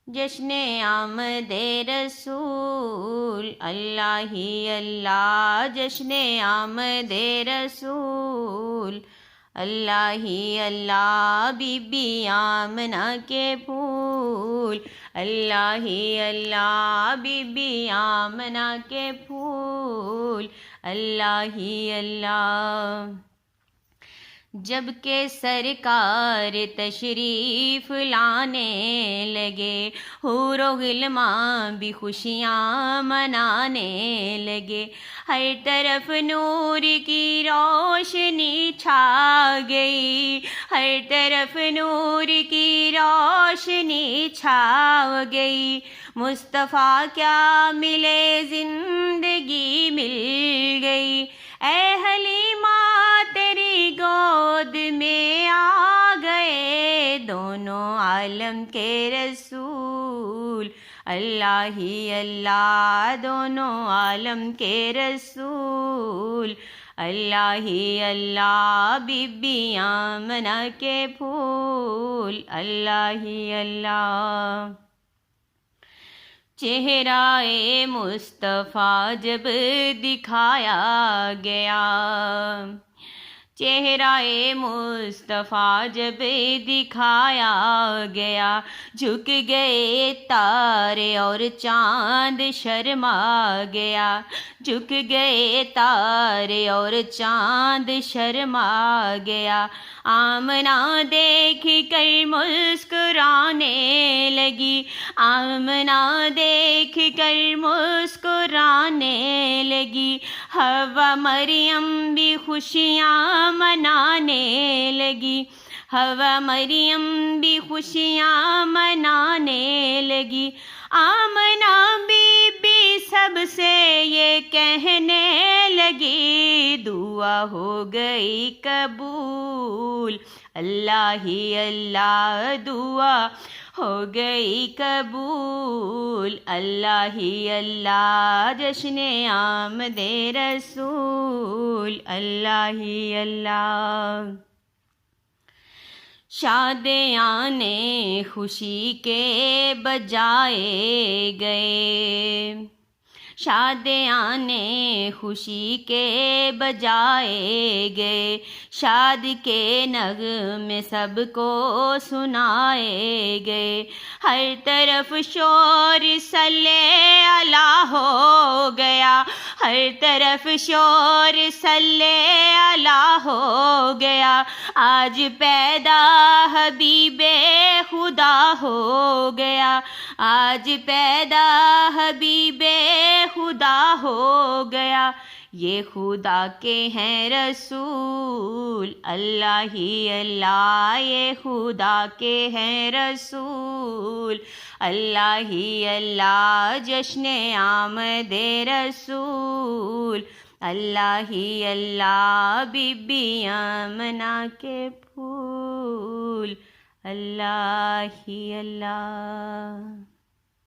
جشن آمد رسول اللہ ہی اللہ، جشن آمد رسول اللہ ہی اللہ، بی بی آمنہ کے پھول اللہ ہی اللہ، بی بی آمنہ کے پھول اللہ ہی اللہ۔ جب کہ سرکار تشریف لانے لگے، حور و غلمان بھی خوشیاں منانے لگے، ہر طرف نور کی روشنی چھا گئی، ہر طرف نور کی روشنی چھا گئی، مصطفیٰ کیا ملے زندگی مل گئی، اے حلیمہ تیری گود میں آ گئے دونوں عالم کے رسول اللہ ہی اللہ، دونوں عالم کے رسول اللہ ہی اللہ، بی بی آمنہ کے پھول اللہ ہی اللہ۔ چہرہ مصطفیٰ جب دکھایا گیا، چہرہ مصطفیٰ جب دکھایا گیا، جھک گئے تارے اور چاند شرما گیا، جھک گئے تارے اور چاند شرما گیا، آمنہ دیکھ کر مسکرانے لگی، آمنہ دیکھ کر مسکرانے لگی، حوا مریم بھی خوشیاں منانے لگی، حوا مریم بھی خوشیاں منانے لگی، آمنہ بی بی سب سے یہ کہنے لگی، دعا ہو گئی قبول اللہ ہی اللہ، دعا ہو گئی قبول اللہ ہی اللہ، جشن آمد رسول اللہ ہی اللہ۔ شادیاں خوشی کے بجائے گئے، شادیاں خوشی کے بجائے گئے، شاد کے نغمے سب کو سنائے گئے، ہر طرف شور صلی اللہ ہو گیا، ہر طرف شور صلی اللہ ہو گیا، آج پیدا حبیب خدا ہو گیا، آج پیدا حبیب خدا ہو گیا، یہ خدا کے ہیں رسول اللہ ہی اللہ، یہ خدا کے ہیں رسول اللہ ہی اللہ، جشن آمد رسول اللہ ہی اللہ، بی بی آمنہ کے پھول اللہ ہی اللہ۔